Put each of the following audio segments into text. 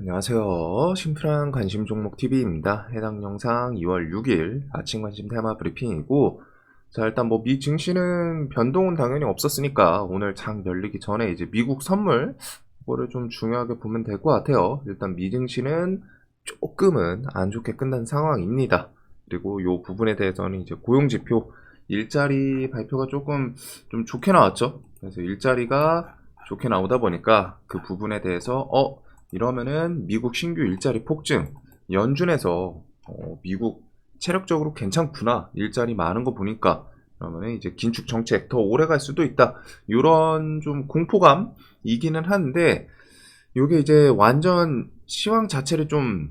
안녕하세요. 심플한 관심 종목 TV입니다. 해당 영상 2월 6일 아침 관심 테마 브리핑이고, 자, 일단 뭐 미 증시는 변동은 당연히 없었으니까 오늘 장 열리기 전에 이제 미국 선물 그거를 좀 중요하게 보면 될 것 같아요. 일단 미 증시는 조금은 안 좋게 끝난 상황입니다. 그리고 요 부분에 대해서는 이제 고용 지표 일자리 발표가 조금 좀 좋게 나왔죠. 그래서 일자리가 좋게 나오다 보니까 그 부분에 대해서 이러면은 미국 신규 일자리 폭증, 연준에서 미국 체력적으로 괜찮구나, 일자리 많은 거 보니까. 그러면은 이제 긴축 정책 더 오래 갈 수도 있다. 이런 좀 공포감이기는 한데, 요게 이제 완전 시황 자체를 좀,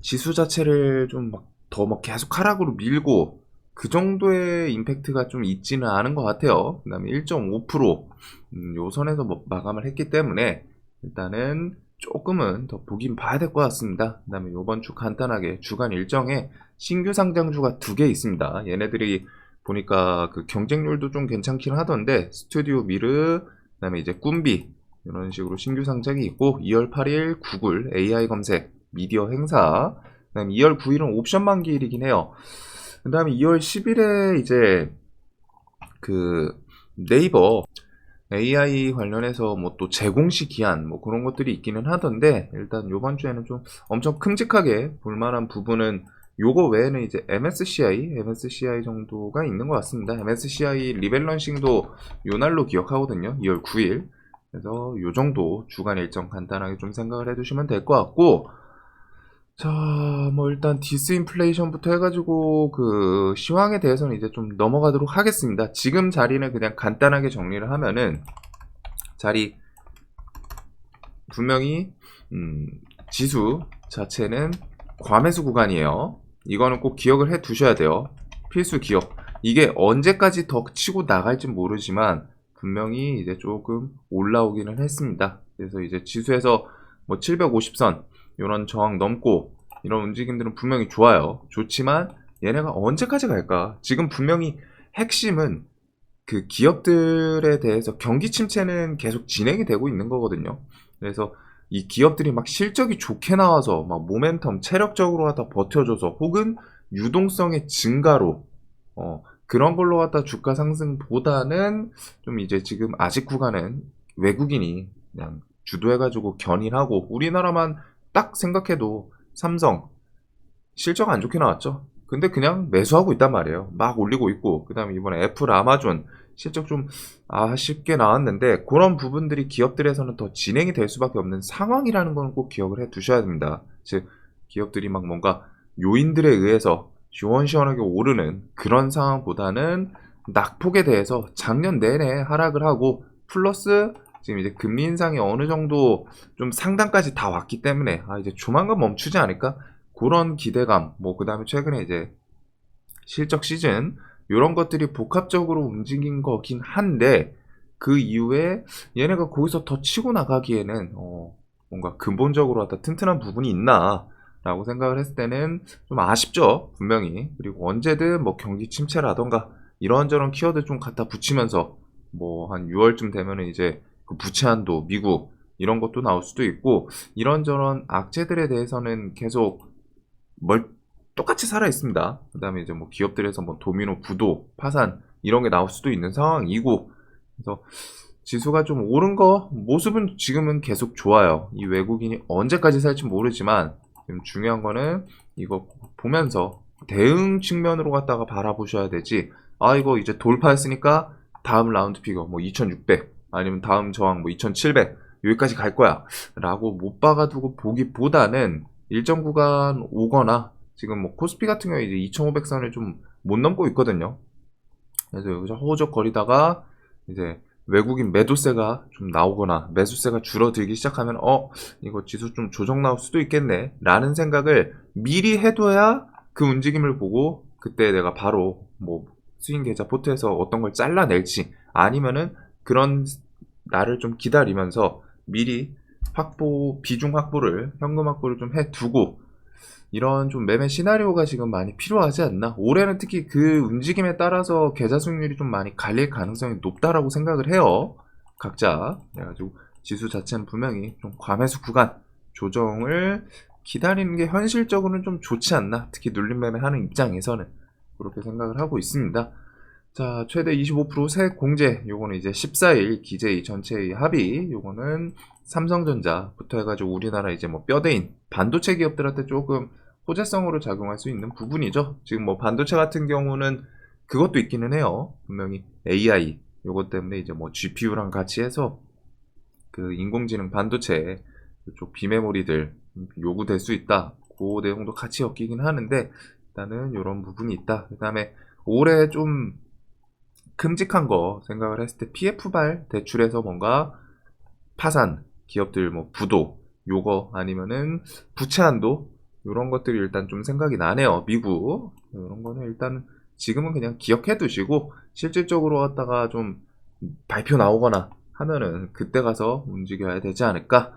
지수 자체를 좀 막 더 막 계속 하락으로 밀고 그 정도의 임팩트가 좀 있지는 않은 것 같아요. 그 다음에 1.5%, 요 선에서 뭐 마감을 했기 때문에 일단은 조금은 더 보긴 봐야 될 것 같습니다. 그 다음에 요번 주 간단하게 주간 일정에 신규 상장주가 2개 있습니다. 얘네들이 보니까 그 경쟁률도 좀 괜찮긴 하던데, 스튜디오 미르, 그 다음에 이제 꿈비, 이런 식으로 신규 상장이 있고, 2월 8일 구글 AI 검색 미디어 행사, 그 다음에 2월 9일은 옵션 만기일이긴 해요. 그 다음에 2월 10일에 이제 그 네이버 AI 관련해서 뭐 또 재공시 기한 뭐 그런 것들이 있기는 하던데, 일단 요번 주에는 좀 엄청 큼직하게 볼만한 부분은 요거 외에는 이제 MSCI 정도가 있는 것 같습니다. MSCI 리밸런싱도 요 날로 기억하거든요. 2월 9일. 그래서 요 정도 주간 일정 간단하게 좀 생각을 해두시면 될 것 같고, 자, 뭐 일단 디스인플레이션부터 해가지고 그 시황에 대해서는 이제 좀 넘어가도록 하겠습니다. 지금 자리는 그냥 간단하게 정리를 하면은, 자리 분명히 지수 자체는 과매수 구간이에요. 이거는 꼭 기억을 해 두셔야 돼요. 필수 기억. 이게 언제까지 더 치고 나갈지 모르지만 분명히 이제 조금 올라오기는 했습니다. 그래서 이제 지수에서 뭐 750선 이런 저항 넘고 이런 움직임들은 분명히 좋아요. 좋지만 얘네가 언제까지 갈까? 지금 분명히 핵심은 그 기업들에 대해서 경기 침체는 계속 진행이 되고 있는 거거든요. 그래서 이 기업들이 막 실적이 좋게 나와서 막 모멘텀 체력적으로 갖다 버텨줘서, 혹은 유동성의 증가로 그런 걸로 갖다 주가 상승보다는 좀 이제 지금 아직 구간은 외국인이 그냥 주도해가지고 견인하고, 우리나라만 딱 생각해도 삼성 실적 안 좋게 나왔죠. 근데 그냥 매수하고 있단 말이에요. 막 올리고 있고, 그 다음에 이번에 애플, 아마존 실적 좀 아쉽게 나왔는데, 그런 부분들이 기업들에서는 더 진행이 될 수밖에 없는 상황이라는 건 꼭 기억을 해 두셔야 됩니다. 즉, 기업들이 막 뭔가 요인들에 의해서 시원시원하게 오르는 그런 상황보다는 낙폭에 대해서 작년 내내 하락을 하고, 플러스 지금 이제 금리 인상이 어느 정도 좀 상단까지 다 왔기 때문에 이제 조만간 멈추지 않을까? 그런 기대감, 뭐, 그 다음에 최근에 이제 실적 시즌, 요런 것들이 복합적으로 움직인 거긴 한데, 그 이후에 얘네가 거기서 더 치고 나가기에는, 뭔가 근본적으로 갖다 튼튼한 부분이 있나, 라고 생각을 했을 때는 좀 아쉽죠, 분명히. 그리고 언제든 뭐 경기 침체라던가, 이런저런 키워드 좀 갖다 붙이면서, 뭐, 한 6월쯤 되면은 이제 그 부채 한도, 미국, 이런 것도 나올 수도 있고, 이런저런 악재들에 대해서는 계속 멀 똑같이 살아 있습니다. 그 다음에 이제 뭐 기업들에서 뭐 도미노 부도, 파산 이런 게 나올 수도 있는 상황이고, 그래서 지수가 좀 오른 거 모습은 지금은 계속 좋아요. 이 외국인이 언제까지 살지 모르지만 지금 중요한 거는 이거 보면서 대응 측면으로 갖다가 바라보셔야 되지. 이거 이제 돌파했으니까 다음 라운드 피겨 뭐 2600, 아니면 다음 저항 뭐 2700 여기까지 갈 거야 라고 못 박아두고 보기보다는 일정 구간 오거나, 지금 뭐 코스피 같은 경우에 이제 2500선을 좀 못 넘고 있거든요. 그래서 여기서 허우적거리다가 이제 외국인 매도세가 좀 나오거나 매수세가 줄어들기 시작하면 이거 지수 좀 조정 나올 수도 있겠네 라는 생각을 미리 해둬야 그 움직임을 보고 그때 내가 바로 뭐 스윙 계좌 포트에서 어떤 걸 잘라낼지, 아니면은 그런 날을 좀 기다리면서 미리 비중 확보를, 현금 확보를 좀 해두고, 이런 좀 매매 시나리오가 지금 많이 필요하지 않나? 올해는 특히 그 움직임에 따라서 계좌 수익률이 좀 많이 갈릴 가능성이 높다라고 생각을 해요. 각자. 그래가지고 지수 자체는 분명히 좀 과매수 구간 조정을 기다리는 게 현실적으로는 좀 좋지 않나, 특히 눌림매매 하는 입장에서는 그렇게 생각을 하고 있습니다. 자, 최대 25% 세액 공제, 요거는 이제 14일 기재위 전체의 합의, 요거는 삼성전자부터 해가지고 우리나라 이제 뭐 뼈대인 반도체 기업들한테 조금 호재성으로 작용할 수 있는 부분이죠. 지금 뭐 반도체 같은 경우는 그것도 있기는 해요. 분명히 AI 요것 때문에 이제 뭐 GPU랑 같이 해서 그 인공지능 반도체 이쪽 비메모리들 요구될 수 있다. 그 내용도 같이 엮이긴 하는데 일단은 이런 부분이 있다. 그 다음에 올해 좀 큼직한 거 생각을 했을 때 PF발 대출에서 뭔가 파산, 기업들 뭐 부도, 요거 아니면은 부채 한도 요런 것들이 일단 좀 생각이 나네요. 미국 이런 거는 일단 지금은 그냥 기억해 두시고 실질적으로 갖다가 좀 발표 나오거나 하면은 그때 가서 움직여야 되지 않을까.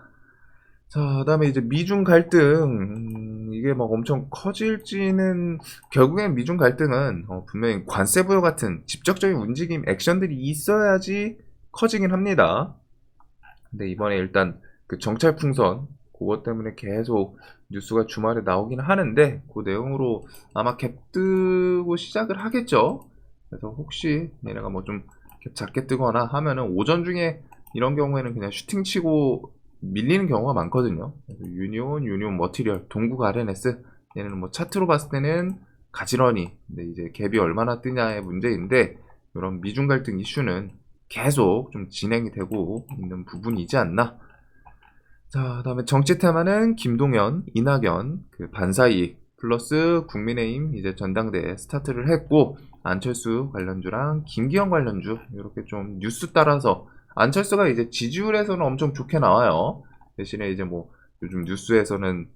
자, 그다음에 이제 미중 갈등, 이게 막 엄청 커질지는, 결국엔 미중 갈등은 분명히 관세 부여 같은 직접적인 움직임, 액션들이 있어야지 커지긴 합니다. 근데 이번에 일단 그 정찰 풍선 그것 때문에 계속 뉴스가 주말에 나오긴 하는데 그 내용으로 아마 갭 뜨고 시작을 하겠죠. 그래서 혹시 얘네가 뭐 좀 작게 뜨거나 하면은 오전 중에 이런 경우에는 그냥 슈팅 치고 밀리는 경우가 많거든요. 그래서 유니온 머티리얼, 동국 RNS 얘네는 뭐 차트로 봤을 때는 가지런히, 근데 이제 갭이 얼마나 뜨냐의 문제인데 이런 미중 갈등 이슈는 계속 좀 진행이 되고 있는 부분이지 않나. 자, 다음에 정치 테마는 김동연, 이낙연, 그 반사이익 플러스 국민의힘 이제 전당대회 스타트를 했고 안철수 관련주랑 김기현 관련주 이렇게 좀 뉴스 따라서 안철수가 이제 지지율에서는 엄청 좋게 나와요. 대신에 이제 뭐 요즘 뉴스에서는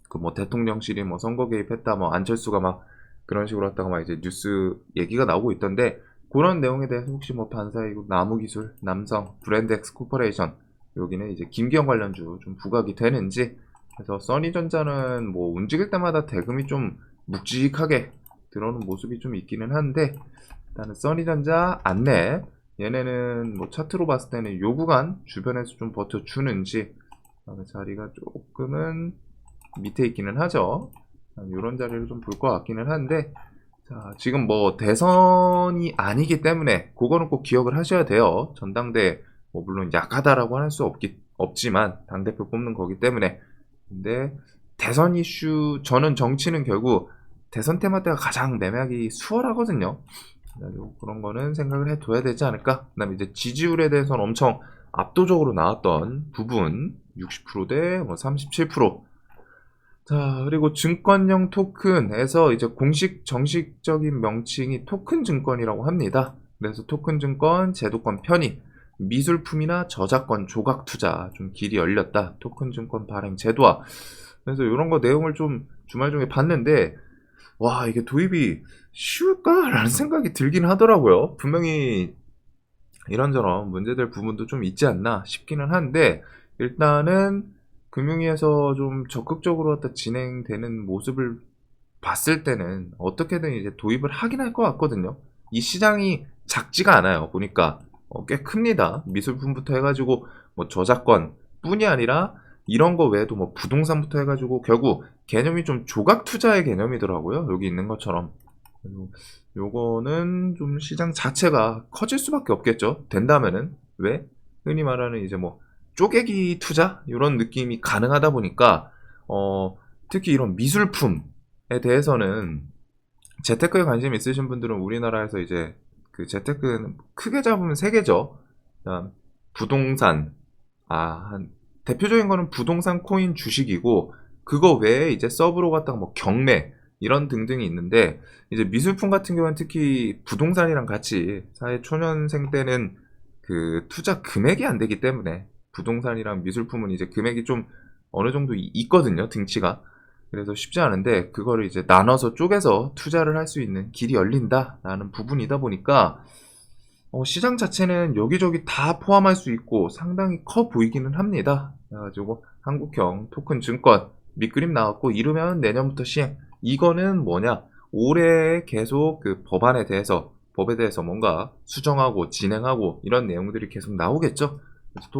그 뭐 대통령실이 뭐 선거 개입했다 뭐 안철수가 막 그런 식으로 했다가 막 이제 뉴스 얘기가 나오고 있던데 그런 내용에 대해서 혹시 뭐 반사이익, 나무기술, 남성, 브랜드엑스 코퍼레이션 여기는 이제 김기현 관련주 좀 부각이 되는지. 그래서 써니전자는 뭐 움직일 때마다 대금이 좀 묵직하게 들어오는 모습이 좀 있기는 한데 일단은 써니전자 안내 얘네는 뭐 차트로 봤을 때는 요 구간 주변에서 좀 버텨주는지, 그다음에 자리가 조금은 밑에 있기는 하죠. 이런 자리를 좀 볼 것 같기는 한데 자, 지금 뭐 대선이 아니기 때문에 그거는 꼭 기억을 하셔야 돼요. 전당대 뭐 물론 약하다라고 할 수 없지만 당대표 뽑는 거기 때문에. 근데 대선 이슈, 저는 정치는 결국 대선 테마 때가 가장 매매하기 수월하거든요. 그런 거는 생각을 해둬야 되지 않을까. 그 다음에 이제 지지율에 대해서는 엄청 압도적으로 나왔던 부분 60%대 뭐 37%. 자, 그리고 증권형 토큰에서 이제 정식적인 명칭이 토큰 증권이라고 합니다. 그래서 토큰 증권, 제도권 편입, 미술품이나 저작권 조각 투자 좀 길이 열렸다. 토큰 증권 발행 제도화. 그래서 이런 거 내용을 좀 주말 중에 봤는데 와, 이게 도입이 쉬울까라는 생각이 들긴 하더라고요. 분명히 이런저런 문제될 부분도 좀 있지 않나 싶기는 한데 일단은 금융위에서 좀 적극적으로 갖다 진행되는 모습을 봤을 때는 어떻게든 이제 도입을 하긴 할 것 같거든요. 이 시장이 작지가 않아요. 보니까 꽤 큽니다. 미술품부터 해가지고 뭐 저작권 뿐이 아니라 이런 거 외에도 뭐 부동산부터 해가지고 결국 개념이 좀 조각 투자의 개념이더라고요. 여기 있는 것처럼. 요거는 좀 시장 자체가 커질 수밖에 없겠죠. 된다면은. 왜? 흔히 말하는 이제 뭐 쪼개기 투자 이런 느낌이 가능하다 보니까 특히 이런 미술품에 대해서는 재테크에 관심 있으신 분들은 우리나라에서 이제 그 재테크는 크게 잡으면 세 개죠. 부동산, 한 대표적인 거는 부동산, 코인, 주식이고 그거 외에 이제 서브로 갖다가 뭐 경매 이런 등등이 있는데 이제 미술품 같은 경우는 특히 부동산이랑 같이 사회 초년생 때는 그 투자 금액이 안 되기 때문에 부동산이랑 미술품은 이제 금액이 좀 어느 정도 있거든요, 등치가. 그래서 쉽지 않은데 그거를 이제 나눠서 쪼개서 투자를 할 수 있는 길이 열린다라는 부분이다 보니까 시장 자체는 여기저기 다 포함할 수 있고 상당히 커 보이기는 합니다. 그래가지고 한국형 토큰 증권 밑그림 나왔고 이르면 내년부터 시행. 이거는 뭐냐? 올해 계속 그 법에 대해서 뭔가 수정하고 진행하고 이런 내용들이 계속 나오겠죠. 그래서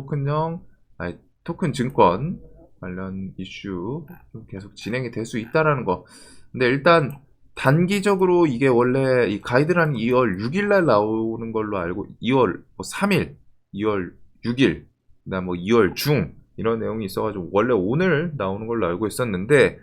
토큰 증권 관련 이슈 좀 계속 진행이 될 수 있다라는 거. 근데 일단 단기적으로 이게 원래 이 가이드라인 2월 6일 날 나오는 걸로 알고 2월 3일, 2월 6일, 그다음 뭐 2월 중 이런 내용이 있어가지고 원래 오늘 나오는 걸로 알고 있었는데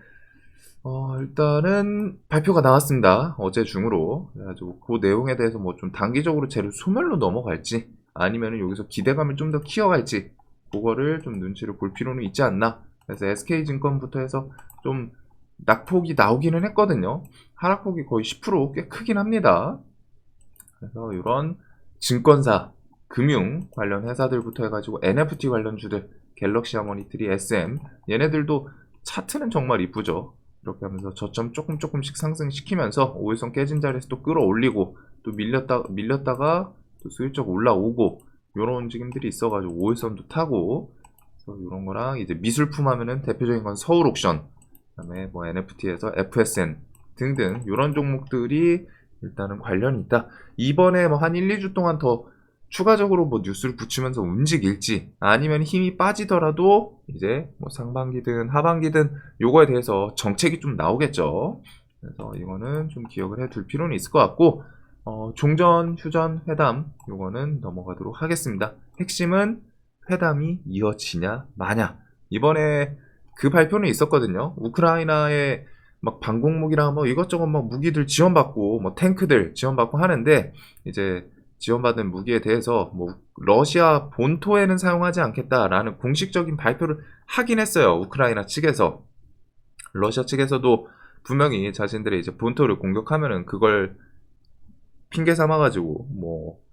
일단은 발표가 나왔습니다. 어제 중으로. 그래가지고 그 내용에 대해서 뭐 좀 단기적으로 재료 소멸로 넘어갈지 아니면은 여기서 기대감을 좀 더 키워갈지 그거를 좀 눈치를 볼 필요는 있지 않나. 그래서 SK증권부터 해서 좀 낙폭이 나오기는 했거든요. 하락폭이 거의 10%꽤 크긴 합니다. 그래서 이런 증권사, 금융 관련 회사들부터 해가지고 NFT 관련주들, 갤럭시 하모니트리, SM 얘네들도 차트는 정말 이쁘죠. 이렇게 하면서 저점 조금씩 상승시키면서 5일선 깨진 자리에서 또 끌어올리고 또 밀렸다가 또 슬쩍 올라오고 이런 움직임들이 있어가지고 5일선도 타고 그래서 이런 거랑 이제 미술품 하면은 대표적인 건 서울 옥션 그다음에 뭐 NFT에서 FSN 등등 이런 종목들이 일단은 관련이 있다. 이번에 뭐 한 1, 2주 동안 더 추가적으로 뭐 뉴스를 붙이면서 움직일지 아니면 힘이 빠지더라도 이제 뭐 상반기든 하반기든 요거에 대해서 정책이 좀 나오겠죠. 그래서 이거는 좀 기억을 해둘 필요는 있을 것 같고 종전, 휴전, 회담 요거는 넘어가도록 하겠습니다. 핵심은 회담이 이어지냐 마냐. 이번에 그 발표는 있었거든요. 우크라이나에 막 방공무기랑 뭐 이것저것 막 무기들 지원받고 뭐 탱크들 지원받고 하는데 이제 지원받은 무기에 대해서 뭐 러시아 본토에는 사용하지 않겠다라는 공식적인 발표를 하긴 했어요. 우크라이나 측에서. 러시아 측에서도 분명히 자신들의 이제 본토를 공격하면은 그걸 핑계 삼아가지고 뭐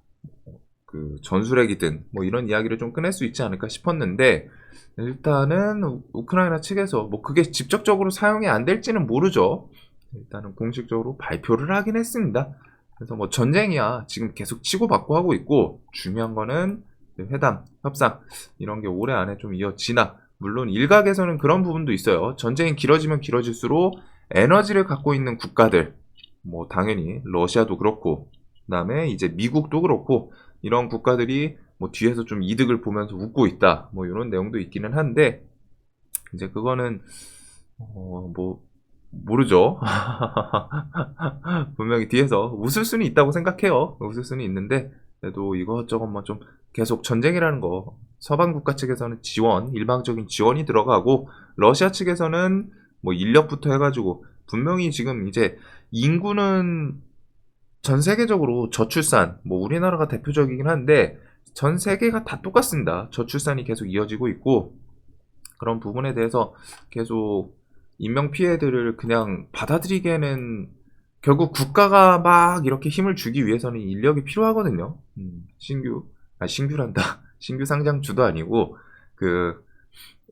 그 전술핵이든 뭐 이런 이야기를 좀 꺼낼 수 있지 않을까 싶었는데 일단은 우크라이나 측에서 뭐 그게 직접적으로 사용이 안 될지는 모르죠. 일단은 공식적으로 발표를 하긴 했습니다. 그래서 뭐 전쟁이야 지금 계속 치고받고 하고 있고 중요한 거는 회담, 협상 이런 게 올해 안에 좀 이어지나. 물론 일각에서는 그런 부분도 있어요. 전쟁이 길어지면 길어질수록 에너지를 갖고 있는 국가들 뭐 당연히 러시아도 그렇고 그다음에 이제 미국도 그렇고 이런 국가들이 뭐 뒤에서 좀 이득을 보면서 웃고 있다. 뭐 이런 내용도 있기는 한데 이제 그거는 뭐 모르죠. 분명히 뒤에서 웃을 수는 있다고 생각해요. 웃을 수는 있는데 그래도 이것저것 뭐 좀 계속 전쟁이라는 거 서방 국가 측에서는 지원, 일방적인 지원이 들어가고 러시아 측에서는 뭐 인력부터 해가지고 분명히 지금 이제 인구는 전 세계적으로 저출산, 뭐 우리나라가 대표적이긴 한데 전 세계가 다 똑같습니다. 저출산이 계속 이어지고 있고 그런 부분에 대해서 계속 인명 피해들을 그냥 받아들이기에는 결국 국가가 막 이렇게 힘을 주기 위해서는 인력이 필요하거든요. 신규란다. 신규 상장주도 아니고 그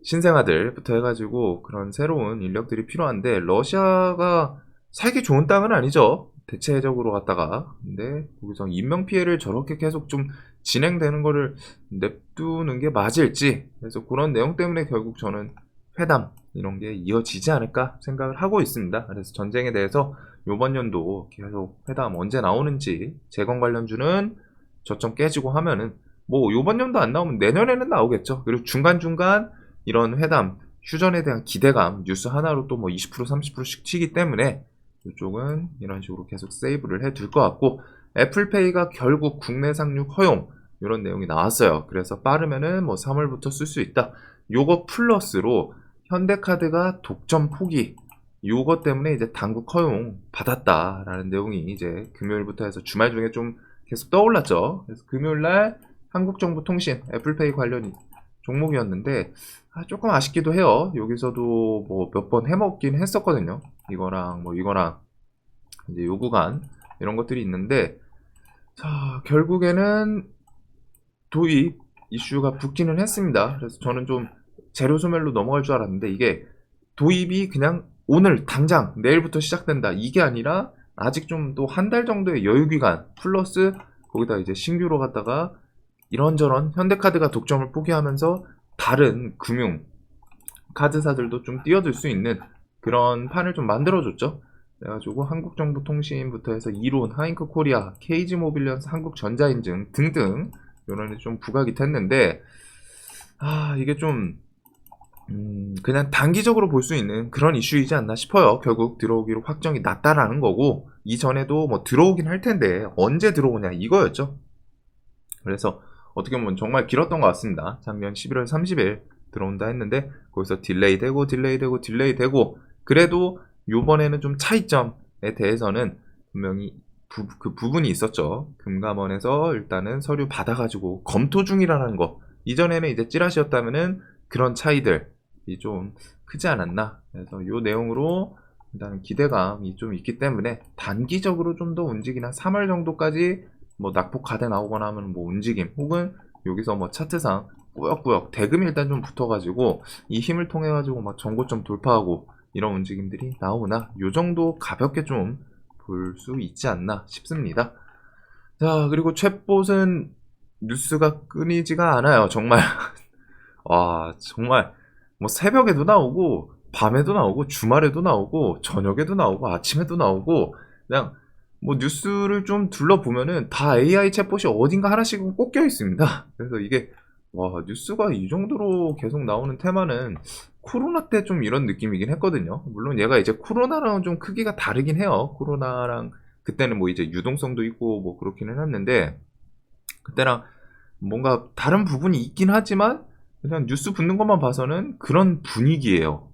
신생아들부터 해가지고 그런 새로운 인력들이 필요한데 러시아가 살기 좋은 땅은 아니죠. 대체적으로 갔다가 근데 거기서 인명 피해를 저렇게 계속 좀 진행되는 거를 냅두는 게 맞을지 그래서 그런 내용 때문에 결국 저는 회담 이런 게 이어지지 않을까 생각을 하고 있습니다. 그래서 전쟁에 대해서 이번 연도 계속 회담 언제 나오는지 재건 관련주는 저점 깨지고 하면은 뭐 이번 연도 안 나오면 내년에는 나오겠죠. 그리고 중간중간 이런 회담 휴전에 대한 기대감 뉴스 하나로 또 뭐 20% 30%씩 튀기 때문에 이쪽은 이런 식으로 계속 세이브를 해둘 것 같고 애플페이가 결국 국내 상륙 허용 이런 내용이 나왔어요. 그래서 빠르면은 뭐 3월부터 쓸 수 있다. 요거 플러스로 현대카드가 독점 포기 요거 때문에 이제 당국 허용 받았다라는 내용이 이제 금요일부터 해서 주말 중에 좀 계속 떠올랐죠. 그래서 금요일날 한국정보통신 애플페이 관련 종목이었는데 조금 아쉽기도 해요. 여기서도 뭐 몇 번 해먹긴 했었거든요. 이거랑 뭐 이거랑 이제 요 구간 이런 것들이 있는데 자 결국에는 도입 이슈가 붙기는 했습니다. 그래서 저는 좀 재료 소멸로 넘어갈 줄 알았는데 이게 도입이 그냥 오늘 당장 내일부터 시작된다 이게 아니라 아직 좀 또 한 달 정도의 여유 기간 플러스 거기다 이제 신규로 갔다가 이런저런 현대카드가 독점을 포기하면서 다른 금융 카드사들도 좀 뛰어들 수 있는 그런 판을 좀 만들어줬죠. 그래가지고 한국정보통신부터 해서 이론, 하잉크 코리아, KG모빌리언스, 한국전자인증 등등 이런 좀 부각이 됐는데 이게 좀 그냥 단기적으로 볼 수 있는 그런 이슈이지 않나 싶어요. 결국 들어오기로 확정이 났다라는 거고, 이전에도 뭐 들어오긴 할 텐데 언제 들어오냐 이거였죠. 그래서 어떻게 보면 정말 길었던 것 같습니다. 작년 11월 30일 들어온다 했는데 거기서 딜레이 되고 그래도 요번에는 좀 차이점에 대해서는 분명히 그 부분이 있었죠. 금감원에서 일단은 서류 받아가지고 검토 중이라는 거. 이전에는 이제 찌라시였다면은 그런 차이들이 좀 크지 않았나. 그래서 요 내용으로 일단 기대감이 좀 있기 때문에 단기적으로 좀 더 움직이나 3월 정도까지 뭐 낙폭 가대 나오거나 하면 뭐 움직임, 혹은 여기서 뭐 차트상 꾸역꾸역 대금이 일단 좀 붙어가지고 이 힘을 통해 가지고 막 전고점 돌파하고 이런 움직임들이 나오나 요 정도 가볍게 좀 볼 수 있지 않나 싶습니다. 자, 그리고 챗봇은 뉴스가 끊이지가 않아요. 정말 와, 정말 뭐 새벽에도 나오고 밤에도 나오고 주말에도 나오고 저녁에도 나오고 아침에도 나오고, 그냥 뭐 뉴스를 좀 둘러보면은 다 AI 챗봇이 어딘가 하나씩은 꼭 껴 있습니다. 그래서 이게 와, 뉴스가 이 정도로 계속 나오는 테마는 코로나 때 좀 이런 느낌이긴 했거든요. 물론 얘가 이제 코로나랑은 좀 크기가 다르긴 해요. 코로나랑 그때는 뭐 이제 유동성도 있고 뭐 그렇기는 했는데, 그때랑 뭔가 다른 부분이 있긴 하지만 그냥 뉴스 붙는 것만 봐서는 그런 분위기예요.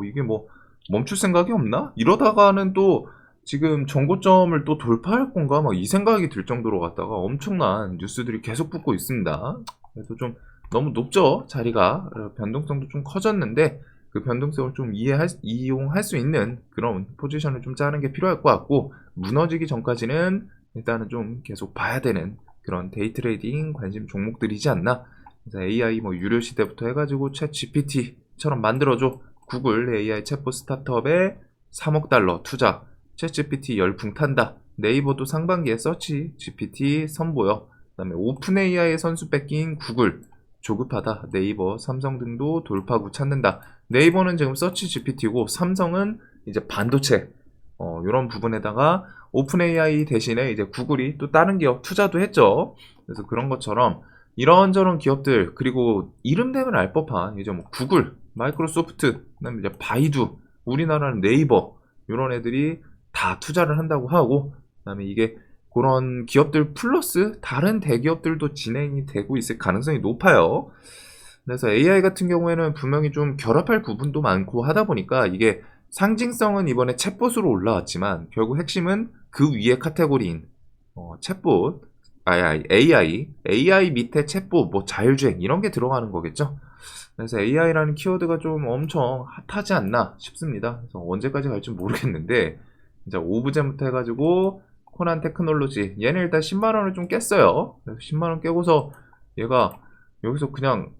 이게 뭐 멈출 생각이 없나? 이러다가는 또 지금 정고점을 또 돌파할 건가? 막 이 생각이 들 정도로 갔다가 엄청난 뉴스들이 계속 붙고 있습니다. 그래서 좀 너무 높죠, 자리가. 변동성도 좀 커졌는데 그 변동성을 좀 이용할 수 있는 그런 포지션을 좀 짜는 게 필요할 것 같고, 무너지기 전까지는 일단은 좀 계속 봐야 되는 그런 데이 트레이딩 관심 종목들이지 않나. 그래서 AI 뭐 유료 시대부터 해가지고 챗 GPT처럼 만들어줘. 구글 AI 챗봇 스타트업에 3억 달러 투자. 챗 GPT 열풍 탄다. 네이버도 상반기에 서치 GPT 선보여. 그다음에 오픈 AI의 선수 뺏긴 구글. 조급하다. 네이버, 삼성 등도 돌파구 찾는다. 네이버는 지금 서치 GPT고 삼성은 이제 반도체. 이런 부분에다가 오픈 AI 대신에 이제 구글이 또 다른 기업 투자도 했죠. 그래서 그런 것처럼 이런저런 기업들, 그리고 이름 되면 알 법한 이제 뭐 구글, 마이크로소프트, 그다음에 이제 바이두, 우리나라는 네이버, 이런 애들이 다 투자를 한다고 하고, 그다음에 이게 그런 기업들 플러스 다른 대기업들도 진행이 되고 있을 가능성이 높아요. 그래서 AI 같은 경우에는 분명히 좀 결합할 부분도 많고 하다 보니까 이게 상징성은 이번에 챗봇으로 올라왔지만 결국 핵심은 그 위에 카테고리인 챗봇, AI 밑에 챗봇, 뭐 자율주행 이런 게 들어가는 거겠죠. 그래서 AI라는 키워드가 좀 엄청 핫하지 않나 싶습니다. 그래서 언제까지 갈지 모르겠는데, 이제 오브젠부터 해가지고 코난 테크놀로지, 얘는 일단 10만 원을 좀 깼어요. 그래서 10만 원 깨고서 얘가 여기서 그냥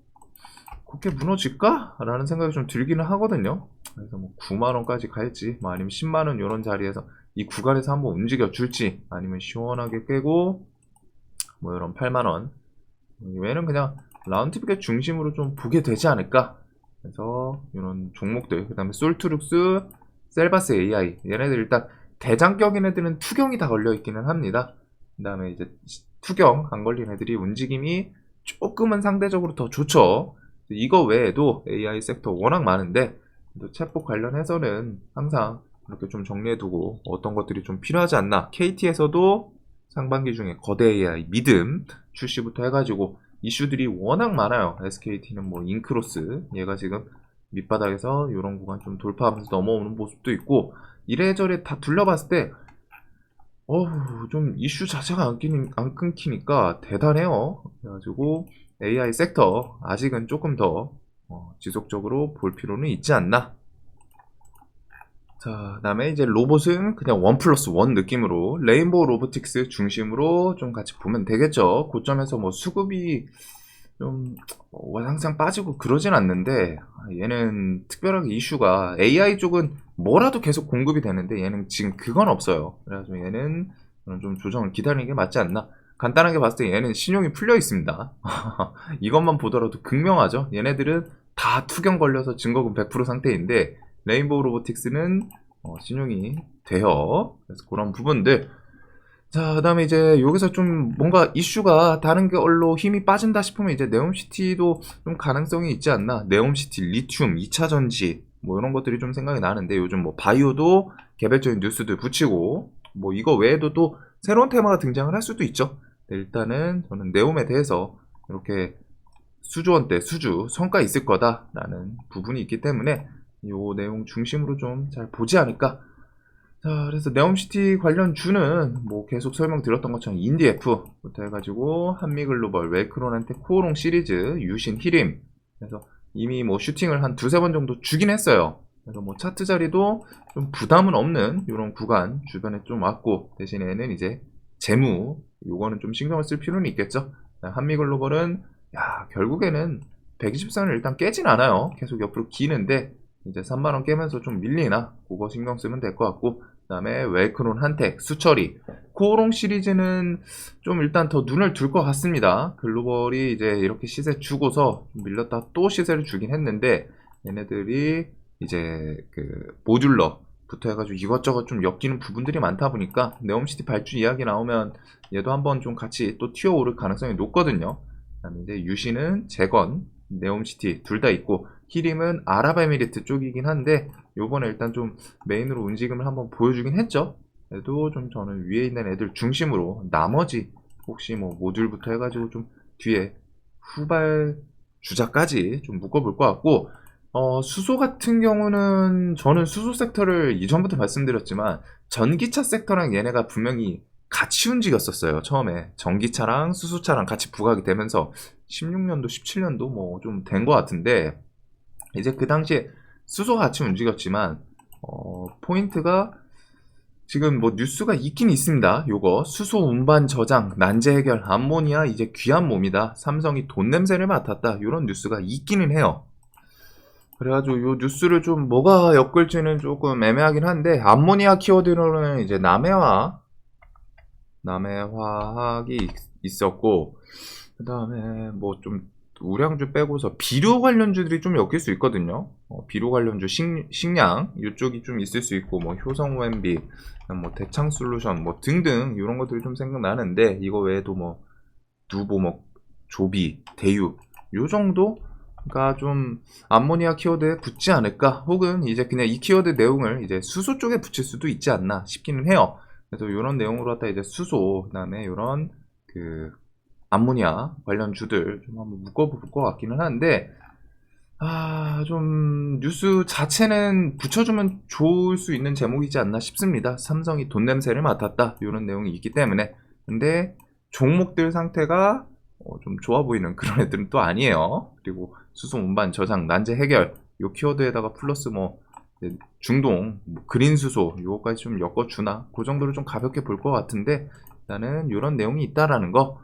그렇게 무너질까? 라는 생각이 좀 들기는 하거든요. 그래서 뭐 9만 원까지 갈지, 뭐 아니면 10만 원 이런 자리에서 이 구간에서 한번 움직여 줄지, 아니면 시원하게 깨고 뭐 이런 8만 원, 얘는 그냥 라운드픽의 중심으로 좀 보게 되지 않을까. 그래서 이런 종목들, 그 다음에 솔트룩스, 셀바스 AI, 얘네들 일단 대장격인 애들은 투경이 다 걸려 있기는 합니다. 그 다음에 이제 투경 안 걸린 애들이 움직임이 조금은 상대적으로 더 좋죠. 이거 외에도 AI 섹터 워낙 많은데, 또 챗봇 관련해서는 항상 이렇게 좀 정리해두고 어떤 것들이 좀 필요하지 않나. KT에서도 상반기 중에 거대 AI 믿음 출시부터 해가지고 이슈들이 워낙 많아요. SKT는 뭐 인크로스, 얘가 지금 밑바닥에서 이런 구간 좀 돌파하면서 넘어오는 모습도 있고, 이래저래 다 둘러봤을 때 좀 이슈 자체가 안 끊기니까 대단해요. 그래가지고 AI 섹터 아직은 조금 더 지속적으로 볼 필요는 있지 않나. 자, 그다음에 이제 로봇은 그냥 1+1 느낌으로 레인보우 로보틱스 중심으로 좀 같이 보면 되겠죠. 고점에서 뭐 수급이 좀 항상 빠지고 그러진 않는데, 얘는 특별하게 이슈가 AI 쪽은 뭐라도 계속 공급이 되는데 얘는 지금 그건 없어요. 그래서 얘는 좀 조정을 기다리는 게 맞지 않나. 간단하게 봤을 때 얘는 신용이 풀려 있습니다. 이것만 보더라도 극명하죠. 얘네들은 다 투경 걸려서 증거금 100% 상태인데, 레인보우 로보틱스는 신용이 돼요. 그래서 그런 부분들. 자, 그다음에 이제 여기서 좀 뭔가 이슈가 다른 걸로 힘이 빠진다 싶으면 이제 네옴시티도 좀 가능성이 있지 않나. 네옴시티, 리튬, 2차 전지 뭐 이런 것들이 좀 생각이 나는데 요즘 뭐 바이오도 개별적인 뉴스들 붙이고 뭐 이거 외에도 또 새로운 테마가 등장을 할 수도 있죠. 네, 일단은 저는 네옴에 대해서 이렇게 수조원대 수주 성과 있을 거다라는 부분이 있기 때문에 요 내용 중심으로 좀 잘 보지 않을까. 자, 그래서 네옴시티 관련 주는 뭐 계속 설명드렸던 것처럼 인디에프부터 해가지고 한미글로벌, 웰크론한테 코오롱 시리즈, 유신, 히림. 그래서 이미 뭐 슈팅을 한 두세 번 정도 주긴 했어요. 그래서 뭐 차트 자리도 좀 부담은 없는 이런 구간 주변에 좀 왔고, 대신에는 이제 재무 요거는 좀 신경을 쓸 필요는 있겠죠. 한미글로벌은 결국에는 120선을 일단 깨진 않아요. 계속 옆으로 기는데 이제 3만원 깨면서 좀 밀리나 그거 신경 쓰면 될 것 같고, 그 다음에 웰크론, 한택, 수처리, 코오롱 시리즈는 좀 일단 더 눈을 둘 것 같습니다. 글로벌이 이제 이렇게 시세 주고서 밀렸다 또 시세를 주긴 했는데 얘네들이 이제 그 모듈러부터 해가지고 이것저것 좀 엮이는 부분들이 많다 보니까 네옴시티 발주 이야기 나오면 얘도 한번 좀 같이 또 튀어오를 가능성이 높거든요. 그 다음에 이제 유시는 재건, 네옴시티 둘 다 있고, 히림은 아랍에미리트 쪽이긴 한데 요번에 일단 좀 메인으로 움직임을 한번 보여주긴 했죠. 그래도 좀 저는 위에 있는 애들 중심으로 나머지 혹시 뭐 모듈부터 해가지고 좀 뒤에 후발 주자까지 좀 묶어볼 것 같고, 수소 같은 경우는 저는 수소 섹터를 이전부터 말씀드렸지만 전기차 섹터랑 얘네가 분명히 같이 움직였었어요. 처음에 전기차랑 수소차랑 같이 부각이 되면서 16년도 17년도 뭐 좀 된 것 같은데, 이제 그 당시에 수소가 같이 움직였지만 포인트가 지금 뭐 뉴스가 있긴 있습니다. 요거 수소 운반 저장 난제 해결 암모니아 이제 귀한 몸이다, 삼성이 돈 냄새를 맡았다, 요런 뉴스가 있기는 해요. 그래가지고 요 뉴스를 좀 뭐가 엮을지는 조금 애매하긴 한데, 암모니아 키워드로는 이제 남해화학이 있었고, 그 다음에 뭐 좀 우량주 빼고서 비료 관련주들이 좀 엮일 수 있거든요. 비료 관련주, 식량 이쪽이 좀 있을 수 있고, 뭐 효성 OMB, 뭐 대창 솔루션 뭐 등등 이런 것들이 좀 생각나는데, 이거 외에도 뭐 누보목, 조비, 대유 요 정도가 좀 암모니아 키워드에 붙지 않을까, 혹은 이제 그냥 이 키워드 내용을 이제 수소 쪽에 붙일 수도 있지 않나 싶기는 해요. 그래서 이런 내용으로 갖다 이제 수소, 그다음에 이런 그 암모니아 관련 주들 좀 한번 묶어볼 것 같기는 한데, 좀 뉴스 자체는 붙여주면 좋을 수 있는 제목이지 않나 싶습니다. 삼성이 돈 냄새를 맡았다 이런 내용이 있기 때문에. 근데 종목들 상태가 좀 좋아 보이는 그런 애들은 또 아니에요. 그리고 수소 운반 저장 난제 해결 요 키워드에다가 플러스 뭐 중동 뭐 그린 수소 요거까지 좀 엮어주나, 그 정도로 좀 가볍게 볼 것 같은데, 일단은 이런 내용이 있다라는 거.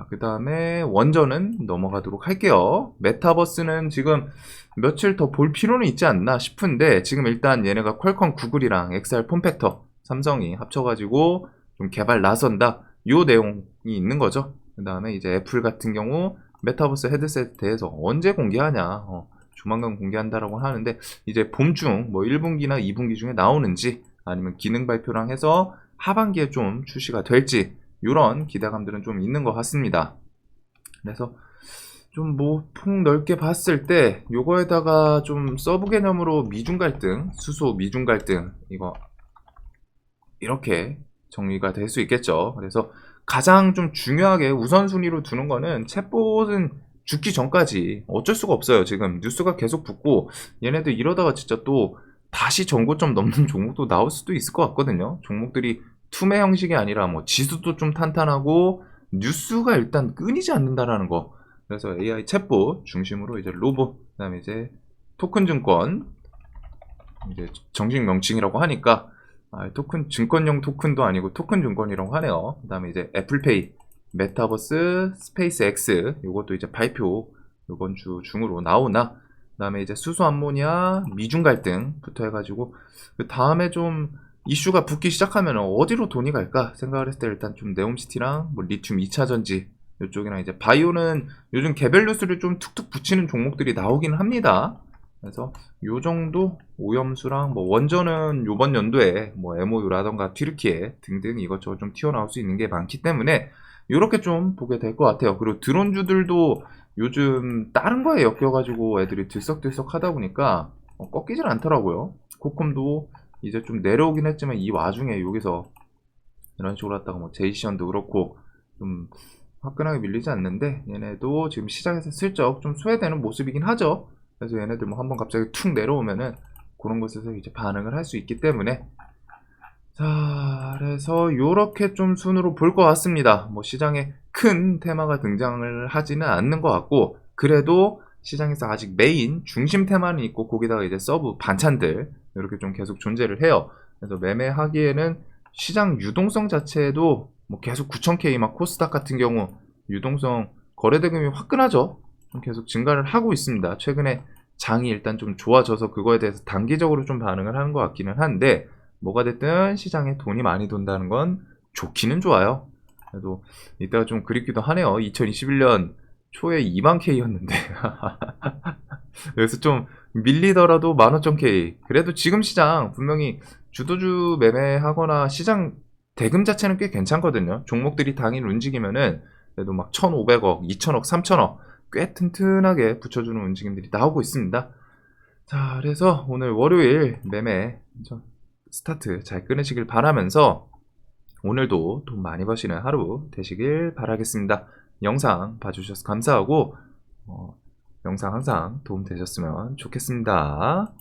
그 다음에 원전은 넘어가도록 할게요. 메타버스는 지금 며칠 더 볼 필요는 있지 않나 싶은데, 지금 일단 얘네가 퀄컴, 구글이랑 XR 폼팩터, 삼성이 합쳐가지고 좀 개발 나선다, 요 내용이 있는 거죠. 그 다음에 이제 애플 같은 경우 메타버스 헤드셋에 대해서 언제 공개하냐, 조만간 공개한다라고 하는데, 이제 봄중 뭐 1분기나 2분기 중에 나오는지, 아니면 기능 발표랑 해서 하반기에 좀 출시가 될지, 이런 기대감들은 좀 있는 것 같습니다. 그래서 좀 뭐 폭 넓게 봤을 때 요거에다가 좀 서브 개념으로 미중 갈등, 수소 미중 갈등, 이거 이렇게 정리가 될 수 있겠죠. 그래서 가장 좀 중요하게 우선순위로 두는 거는 챗봇은 죽기 전까지 어쩔 수가 없어요. 지금 뉴스가 계속 붙고 얘네들 이러다가 진짜 또 다시 전고점 넘는 종목도 나올 수도 있을 것 같거든요. 종목들이 투매 형식이 아니라 뭐 지수도 좀 탄탄하고 뉴스가 일단 끊이지 않는다라는 거. 그래서 AI 챗봇 중심으로 이제 로봇, 그다음에 이제 토큰 증권, 이제 정식 명칭이라고 하니까 토큰 증권용 토큰도 아니고 토큰 증권이라고 하네요. 그다음에 이제 애플페이, 메타버스, 스페이스 X 요것도 이제 발표 이번 주 중으로 나오나, 그다음에 이제 수소 암모니아 미중 갈등부터 해가지고 그 다음에 좀 이슈가 붙기 시작하면 어디로 돈이 갈까 생각을 했을 때, 일단 좀 네옴시티랑 뭐 리튬 2차 전지 이쪽이랑 이제 바이오는 요즘 개별 뉴스를 좀 툭툭 붙이는 종목들이 나오긴 합니다. 그래서 요 정도 오염수랑 뭐 원전은 요번 연도에 뭐 MOU라던가 튀르키예 등등 이것저것 좀 튀어나올 수 있는 게 많기 때문에 요렇게 좀 보게 될 것 같아요. 그리고 드론주들도 요즘 다른 거에 엮여가지고 애들이 들썩들썩 하다 보니까 꺾이질 않더라고요. 코콤도 이제 좀 내려오긴 했지만 이 와중에 여기서 이런 식으로 하다가 뭐 제이시언도 그렇고 좀 화끈하게 밀리지 않는데 얘네도 지금 시장에서 슬쩍 좀 소외되는 모습이긴 하죠. 그래서 얘네들 뭐 한번 갑자기 툭 내려오면은 그런 곳에서 이제 반응을 할 수 있기 때문에 자, 그래서 요렇게 좀 순으로 볼 것 같습니다. 뭐 시장에 큰 테마가 등장을 하지는 않는 것 같고 그래도 시장에서 아직 메인 중심 테마는 있고 거기다가 이제 서브 반찬들 이렇게 좀 계속 존재를 해요. 그래서 매매하기에는 시장 유동성 자체도 뭐 계속 9,000K 막 코스닥 같은 경우 유동성 거래대금이 화끈하죠. 좀 계속 증가를 하고 있습니다. 최근에 장이 일단 좀 좋아져서 그거에 대해서 단기적으로 좀 반응을 하는 것 같기는 한데 뭐가 됐든 시장에 돈이 많이 돈다는 건 좋기는 좋아요. 그래도 이따가 좀 그립기도 하네요. 2021년 초에 2만 K였는데 그래서 좀 밀리더라도 15,000K. 그래도 지금 시장 분명히 주도주 매매하거나 시장 대금 자체는 꽤 괜찮거든요. 종목들이 당일 움직이면은 그래도 막 1,500억, 2,000억, 3,000억 꽤 튼튼하게 붙여주는 움직임들이 나오고 있습니다. 자, 그래서 오늘 월요일 매매 스타트 잘 끊으시길 바라면서 오늘도 돈 많이 버시는 하루 되시길 바라겠습니다. 영상 봐주셔서 감사하고 영상 항상 도움 되셨으면 좋겠습니다.